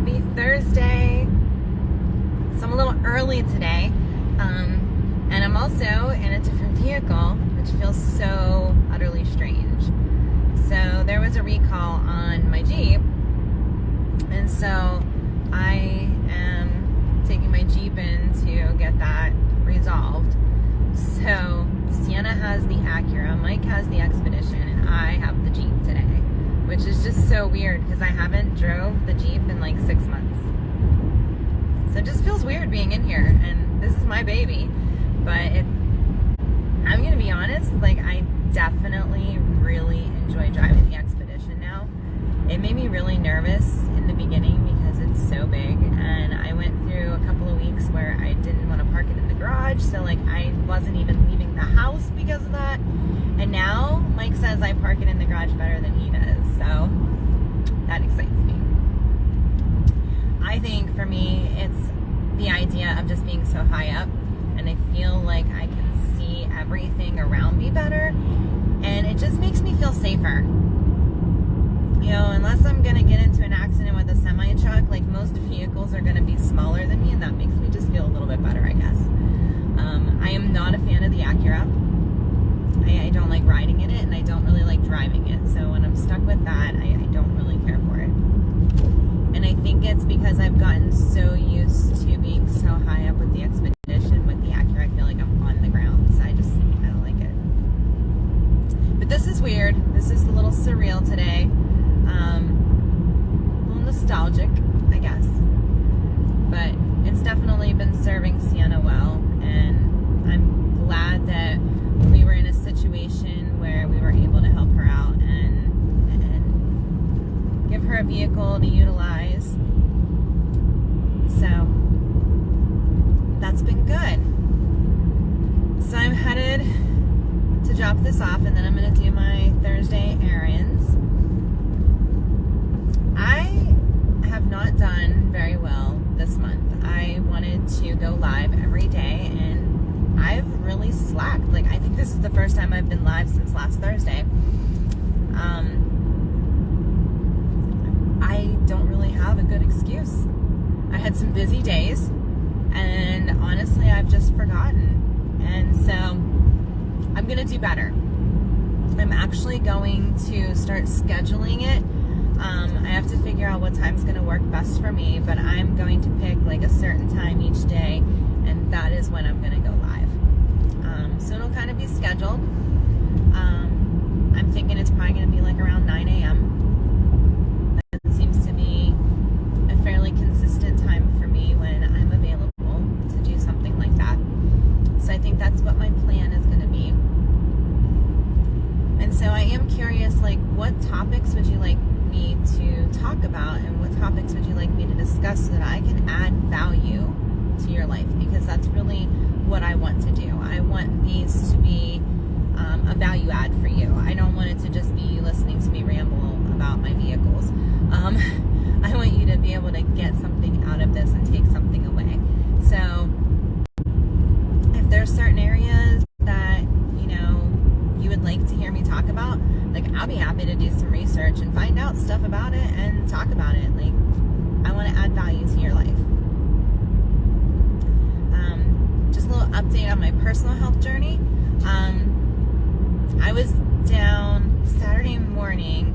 Happy Thursday. So I'm a little early today, and I'm also in a different vehicle, which feels so utterly strange. So there was a recall on my Jeep, and so I am taking my Jeep in to get that resolved. So Sienna has the Acura, Mike has the Expedition, and I have the Jeep today, which is just so weird because I haven't drove the Jeep in like 6 months. So it just feels weird being in here, and this is my baby. But I'm gonna be honest, like I definitely really enjoy driving the Expedition now. It made me really nervous in the beginning because it's so big, and I went through a couple of weeks where I didn't want to park it in the garage, so like I wasn't even leaving the house because of that. And now Mike says I park it in the garage better than he does, so that excites me. I think for me, it's the idea of just being so high up, and I feel like I can see everything around me better, and it just makes me feel safer. You know, unless I'm gonna get into an accident with a semi-truck, like most vehicles are gonna be smaller than me, and that makes me just feel a little bit better, I guess. I am not a fan of the Acura. I don't like riding in it, and I don't really like driving it. So when I'm stuck with that, I don't really care for it. And I think it's because I've gotten so used to being so high up with the Expedition. With the Acura, I feel like I'm on the ground, so I don't like it. But this is weird. This is a little surreal today. A little nostalgic, I guess. But it's definitely been serving Sienna well, and I'm glad that we were in a situation where we were able to help her out and give her a vehicle to utilize. So that's been good. So I'm headed to drop this off, and then I'm going to do my Thursday errands. I have not done very well this month. I wanted to go live every day, and I've really slacked. Like, I think this is the first time I've been live since last Thursday. I don't really have a good excuse. I had some busy days, and honestly, I've just forgotten. And so I'm gonna do better. I'm actually going to start scheduling it. I have to figure out what time's gonna work best for me, but I'm going to pick like a certain time each day, and that is when I'm gonna go live. So it'll kind of be scheduled. I'm thinking it's probably gonna be like around 9 a.m. That seems to be a fairly consistent time for me when I'm available to do something like that. So I think that's what my plan is gonna be. And so I am curious, like, what topics would you like me to talk about, and what topics would you like me to discuss so that I can add value to your life? Because that's really what I want to do. I want these to be a value add for you. I don't want it to just be you listening to me ramble about my vehicles. I want you to be able to get something out of this and take something away. So if there's certain areas that you would like to hear me talk about, like, I'll be happy to do some research and find out stuff about it and talk about it. Like, I want to add value to your life. Just a little update on my personal health journey. I was down Saturday morning,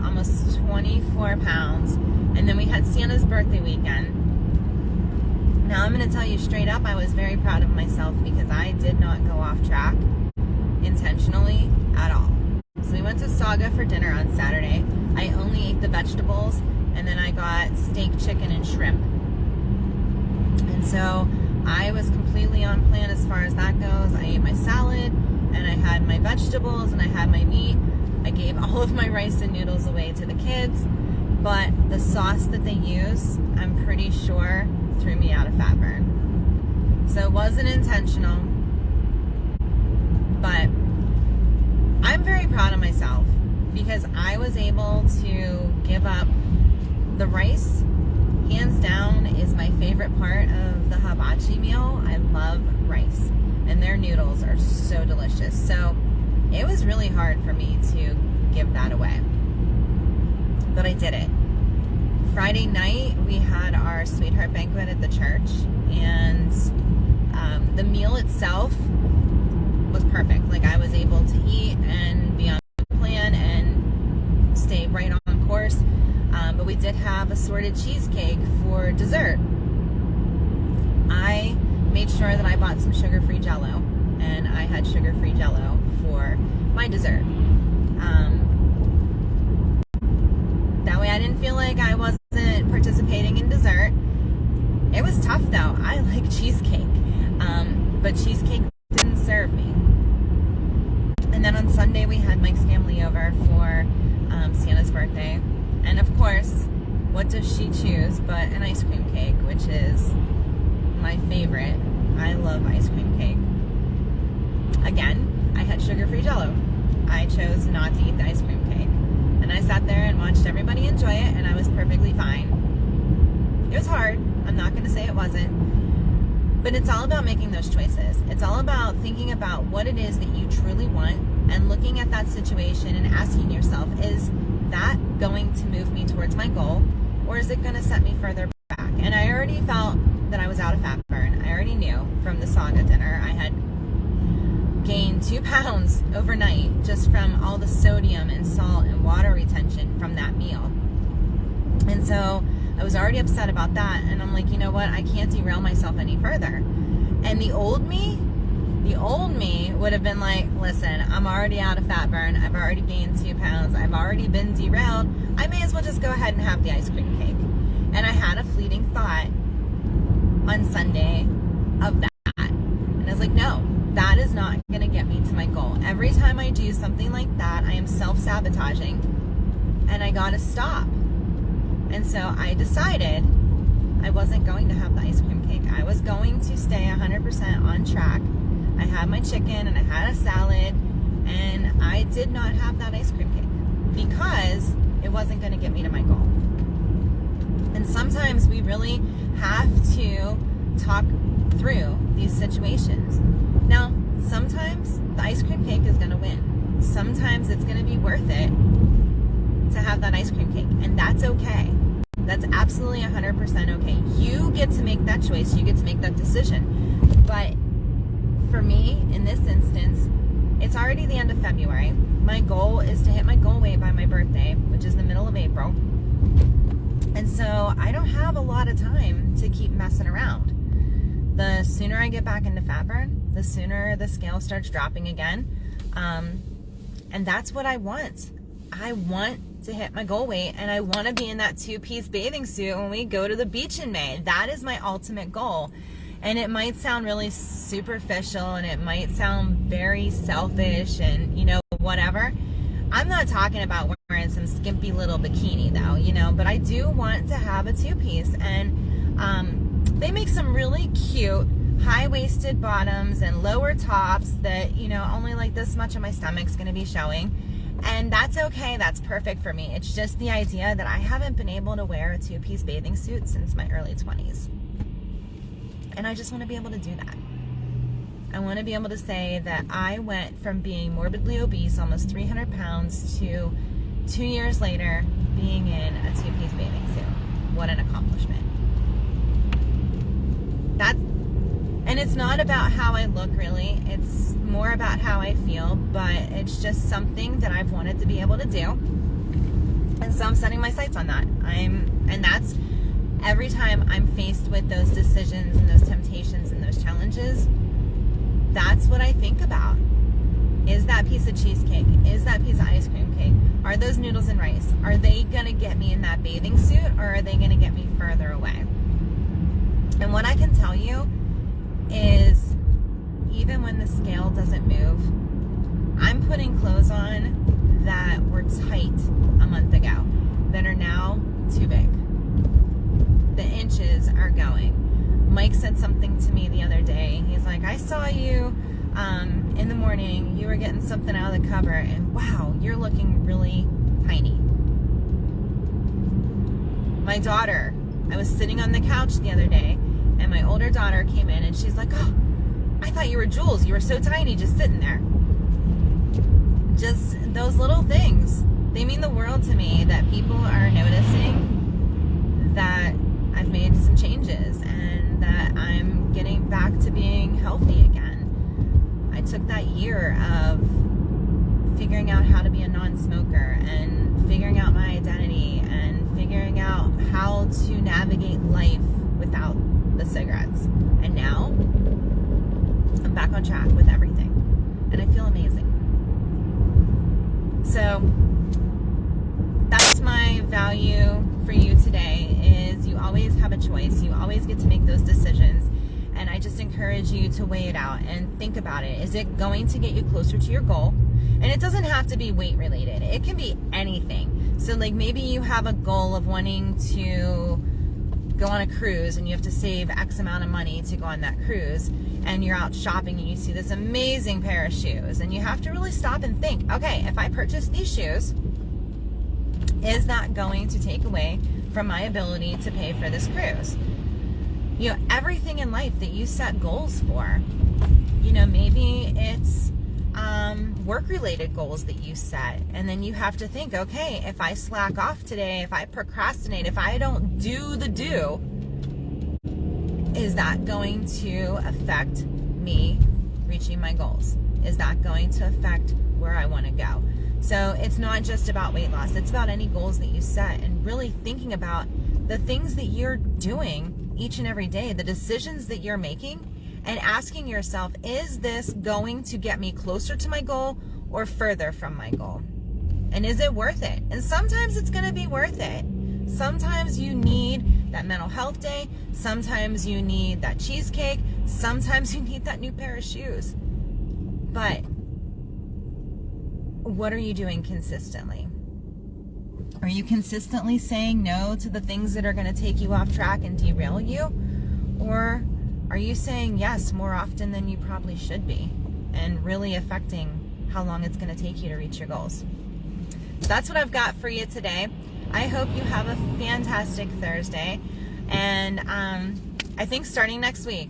almost 24 pounds, and then we had Sienna's birthday weekend. Now I'm going to tell you straight up, I was very proud of myself because I did not go off track intentionally at all. So we went to Saga for dinner on Saturday. I only ate the vegetables, and then I got steak, chicken, and shrimp. And so I was completely on plan as far as that goes. I ate my salad, and I had my vegetables, and I had my meat. I gave all of my rice and noodles away to the kids, but the sauce that they use, I'm pretty sure, threw me out of fat burn. So it wasn't intentional, but I'm very proud of myself because I was able to give up the rice. Hands down is my favorite part of the hibachi meal. I love rice, and their noodles are so delicious. So it was really hard for me to give that away, but I did it Friday night, we had our sweetheart banquet at the church, and the meal itself was perfect. Like, I was able to eat and be on plan and stay right on course. But we did have assorted cheesecake for dessert. I made sure that I bought some sugar-free Jell-O, and I had sugar-free Jell-O for my dessert. That way I didn't feel like I wasn't participating in dessert. It was tough though. I like cheesecake, but cheesecake didn't serve me. And then on Sunday we had Mike's family over for Sienna's birthday. And of course, what does she choose but an ice cream cake, which is my favorite. I love ice cream cake. Again, I had sugar-free Jell-O. I chose not to eat the ice cream cake. And I sat there and watched everybody enjoy it, and I was perfectly fine. It was hard. I'm not going to say it wasn't. But it's all about making those choices. It's all about thinking about what it is that you truly want and looking at that situation and asking yourself, is that going to move me towards my goal, or is it going to set me further back? And I already felt that I was out of fat burn. I already knew from the saga dinner I had gained 2 pounds overnight just from all the sodium and salt and water retention from that meal. And so I was already upset about that, and I'm like, you know what, I can't derail myself any further. And the old me would have been like, listen, I'm already out of fat burn, I've already gained 2 pounds, I've already been derailed, I may as well just go ahead and have the ice cream cake. And I had a fleeting thought on Sunday of that, and I was like, no, that is not going to get me to my goal. Every time I do something like that, I am self-sabotaging, and I gotta stop. And so I decided I wasn't going to have the ice cream cake. I was going to stay 100% on track. I had my chicken and I had a salad, and I did not have that ice cream cake because it wasn't going to get me to my goal. And sometimes we really have to talk through these situations. Now, sometimes the ice cream cake is going to win. Sometimes it's going to be worth it to have that ice cream cake, and that's okay. That's absolutely 100% okay. You get to make that choice. You get to make that decision. But for me, in this instance, it's already the end of February. My goal is to hit my goal weight by my birthday, which is the middle of April. And so I don't have a lot of time to keep messing around. The sooner I get back into fat burn, the sooner the scale starts dropping again. And that's what I want. I want to hit my goal weight, and I want to be in that 2-piece bathing suit when we go to the beach in May. That is my ultimate goal. And it might sound really superficial, and it might sound very selfish and, you know, whatever. I'm not talking about wearing some skimpy little bikini though, you know, but I do want to have a 2-piece, and they make some really cute high-waisted bottoms and lower tops that, you know, only like this much of my stomach's going to be showing. And that's okay. That's perfect for me. It's just the idea that I haven't been able to wear a 2-piece bathing suit since my early 20s. And I just want to be able to do that. I want to be able to say that I went from being morbidly obese, almost 300 pounds, to 2 years later being in a 2-piece bathing suit. What an accomplishment. And it's not about how I look, really. It's more about how I feel, but it's just something that I've wanted to be able to do. And so I'm setting my sights on that. And that's every time I'm faced with those decisions and those temptations and those challenges, that's what I think about. Is that piece of cheesecake? Is that piece of ice cream cake? Are those noodles and rice? Are they going to get me in that bathing suit, or are they going to get me further away? And what I can tell you is, even when the scale doesn't move, I'm putting clothes on that were tight a month ago that are now too big. The inches are going. Mike said something to me the other day. He's like, I saw you in the morning, you were getting something out of the cupboard, and wow, you're looking really tiny. My daughter, I was sitting on the couch the other day, and my older daughter came in, and she's like, oh, I thought you were Jules. You were so tiny just sitting there. Just those little things. They mean the world to me, that people are noticing healthy again. I took that year of figuring out how to be a non-smoker and figuring out my identity and figuring out how to navigate life without the cigarettes. And now I'm back on track with everything, and I feel amazing. So that's my value for you today, is you always have a choice. You always get to make those decisions. And I just encourage you to weigh it out and think about it. Is it going to get you closer to your goal? And it doesn't have to be weight related. It can be anything. So like maybe you have a goal of wanting to go on a cruise and you have to save X amount of money to go on that cruise, and you're out shopping and you see this amazing pair of shoes, and you have to really stop and think, okay, if I purchase these shoes, is that going to take away from my ability to pay for this cruise? You know, everything in life that you set goals for, you know, maybe it's work-related goals that you set, and then you have to think, okay, if I slack off today, if I procrastinate, if I don't do the do, is that going to affect me reaching my goals? Is that going to affect where I want to go? So it's not just about weight loss. It's about any goals that you set, and really thinking about the things that you're doing each and every day, the decisions that you're making, and asking yourself, is this going to get me closer to my goal or further from my goal? And is it worth it? And sometimes it's going to be worth it. Sometimes you need that mental health day. Sometimes you need that cheesecake. Sometimes you need that new pair of shoes. But what are you doing consistently? Are you consistently saying no to the things that are going to take you off track and derail you? Or are you saying yes more often than you probably should be, and really affecting how long it's going to take you to reach your goals? So that's what I've got for you today. I hope you have a fantastic Thursday. And I think starting next week,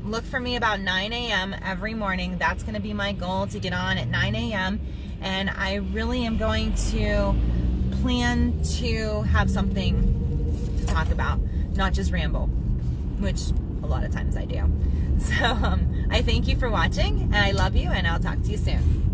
look for me about 9 a.m. every morning. That's going to be my goal, to get on at 9 a.m. And I really am going to plan to have something to talk about, not just ramble, which a lot of times I do. So I thank you for watching, and I love you, and I'll talk to you soon.